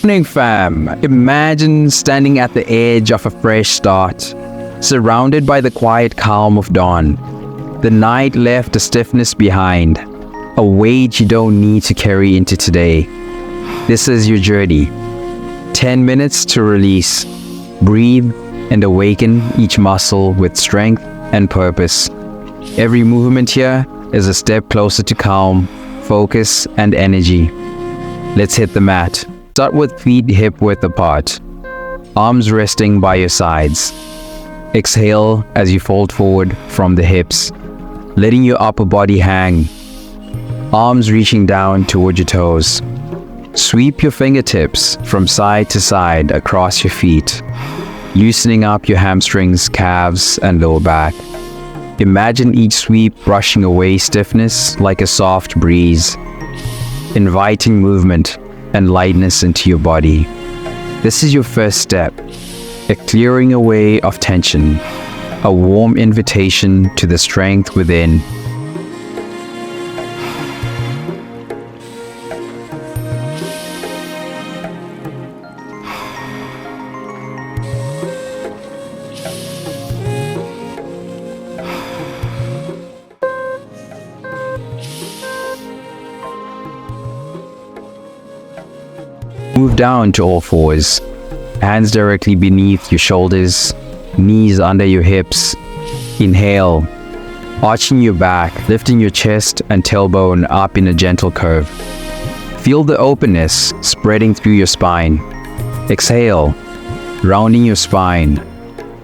Morning fam, imagine standing at the edge of a fresh start, surrounded by the quiet calm of dawn. The night left a stiffness behind, a weight you don't need to carry into today. This is your journey. 10 minutes to release, breathe, and awaken each muscle with strength and purpose. Every movement here is a step closer to calm, focus, and energy. Let's hit the mat. Start with feet hip-width apart, arms resting by your sides. Exhale as you fold forward from the hips, letting your upper body hang, arms reaching down toward your toes. Sweep your fingertips from side to side across your feet, loosening up your hamstrings, calves, and lower back. Imagine each sweep brushing away stiffness like a soft breeze, inviting movement and lightness into your body. This is your first step, a clearing away of tension, a warm invitation to the strength within. Move down to all fours, hands directly beneath your shoulders, knees under your hips. Inhale, arching your back, lifting your chest and tailbone up in a gentle curve. Feel the openness spreading through your spine. Exhale, rounding your spine,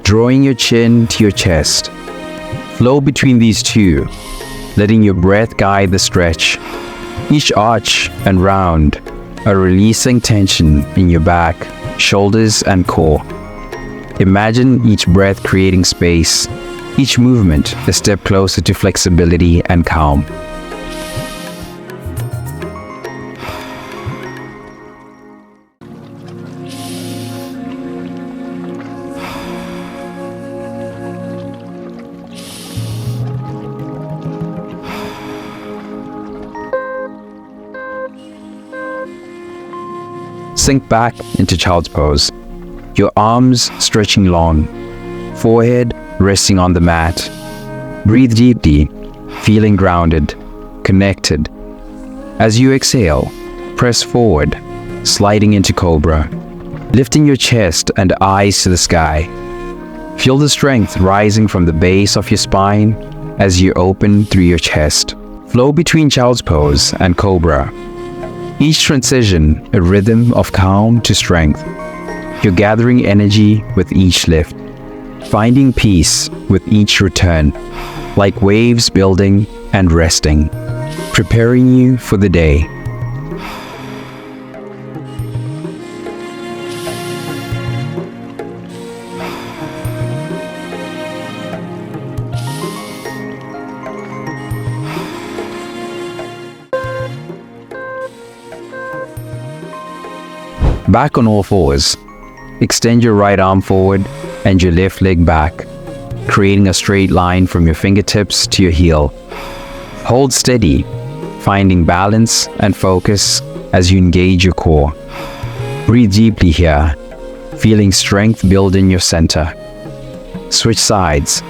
drawing your chin to your chest. Flow between these two, letting your breath guide the stretch. Each arch and round are releasing tension in your back, shoulders, and core. Imagine each breath creating space, each movement a step closer to flexibility and calm. Sink back into child's pose, your arms stretching long, forehead resting on the mat. Breathe deeply, feeling grounded, connected. As you exhale, press forward, sliding into cobra, lifting your chest and eyes to the sky. Feel the strength rising from the base of your spine as you open through your chest. Flow between child's pose and cobra. Each transition a rhythm of calm to strength. You're gathering energy with each lift, finding peace with each return, like waves building and resting, preparing you for the day. Back on all fours. Extend your right arm forward and your left leg back, creating a straight line from your fingertips to your heel. Hold steady, finding balance and focus as you engage your core. Breathe deeply here, feeling strength build in your center. Switch sides,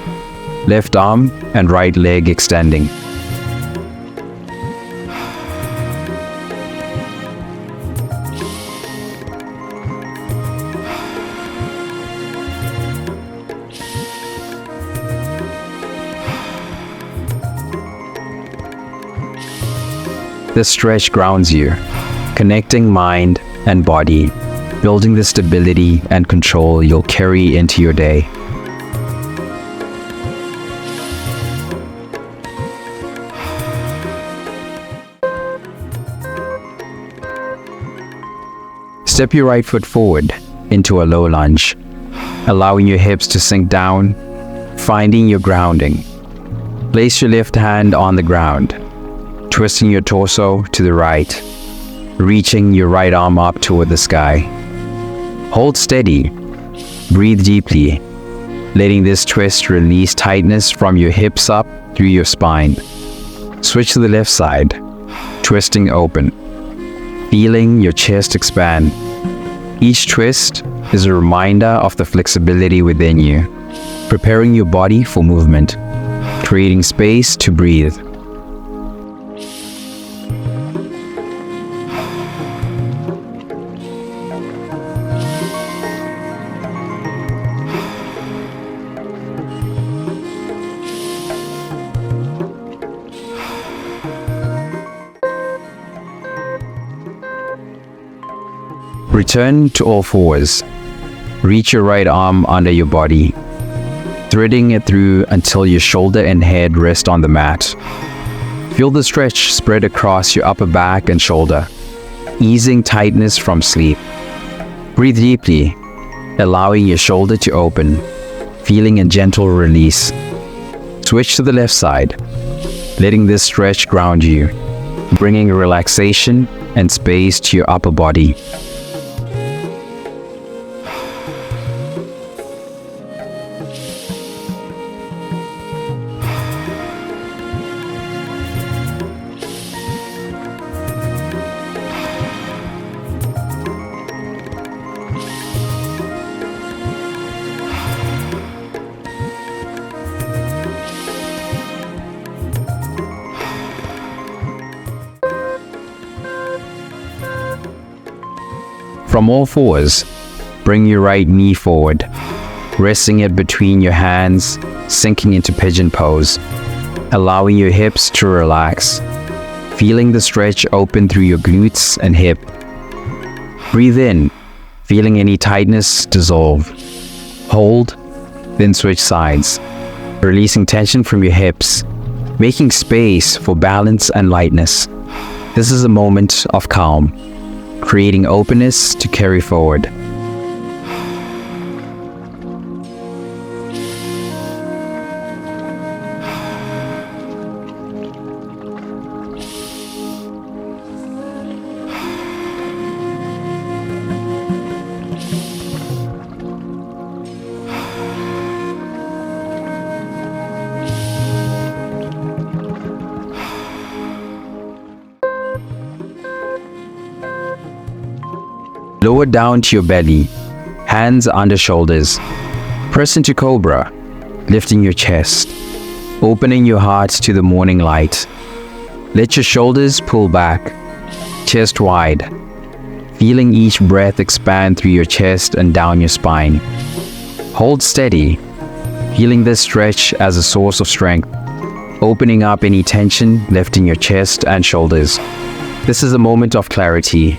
left arm and right leg extending. This stretch grounds you, connecting mind and body, building the stability and control you'll carry into your day. Step your right foot forward into a low lunge, allowing your hips to sink down, finding your grounding. Place your left hand on the ground, twisting your torso to the right, reaching your right arm up toward the sky. Hold steady, breathe deeply, letting this twist release tightness from your hips up through your spine. Switch to the left side, twisting open, feeling your chest expand, Each twist is a reminder of the flexibility within you, preparing your body for movement, creating space to breathe. Return to all fours. Reach your right arm under your body, threading it through until your shoulder and head rest on the mat. Feel the stretch spread across your upper back and shoulder, easing tightness from sleep. Breathe deeply, allowing your shoulder to open, feeling a gentle release. Switch to the left side, letting this stretch ground you, bringing relaxation and space to your upper body. From all fours, bring your right knee forward, resting it between your hands, sinking into pigeon pose, allowing your hips to relax, feeling the stretch open through your glutes and hip. Breathe in, feeling any tightness dissolve. Hold, then switch sides, releasing tension from your hips, making space for balance and lightness. This is a moment of calm, creating openness to carry forward. Lower down to your belly, hands under shoulders. Press into cobra, lifting your chest, opening your heart to the morning light. Let your shoulders pull back, chest wide, feeling each breath expand through your chest and down your spine. Hold steady, feeling this stretch as a source of strength, opening up any tension left in your chest and shoulders. This is a moment of clarity,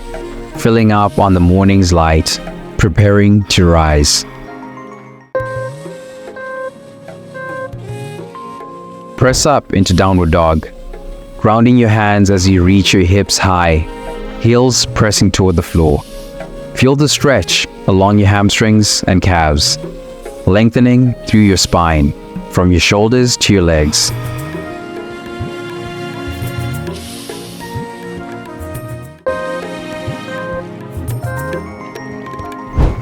filling up on the morning's light, preparing to rise. Press up into downward dog, grounding your hands as you reach your hips high, heels pressing toward the floor. Feel the stretch along your hamstrings and calves, lengthening through your spine, from your shoulders to your legs.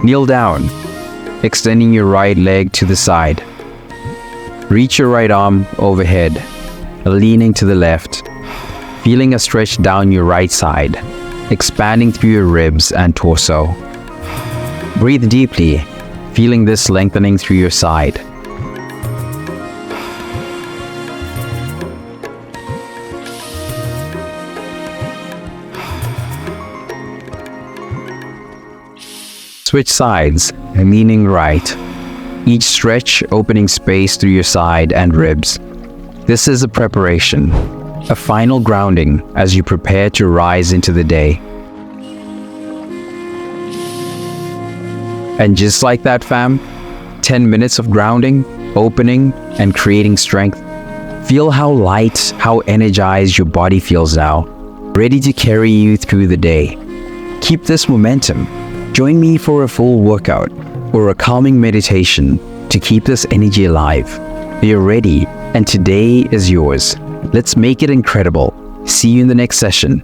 Kneel down, extending your right leg to the side. Reach your right arm overhead, leaning to the left, feeling a stretch down your right side, expanding through your ribs and torso. Breathe deeply, feeling this lengthening through your side. Switch sides, leaning right. Each stretch opening space through your side and ribs. This is a preparation, a final grounding as you prepare to rise into the day. And just like that, fam, 10 minutes of grounding, opening, and creating strength. Feel how light, how energized your body feels now, ready to carry you through the day. Keep this momentum. Join me for a full workout or a calming meditation to keep this energy alive. You're ready, and today is yours. Let's make it incredible. See you in the next session.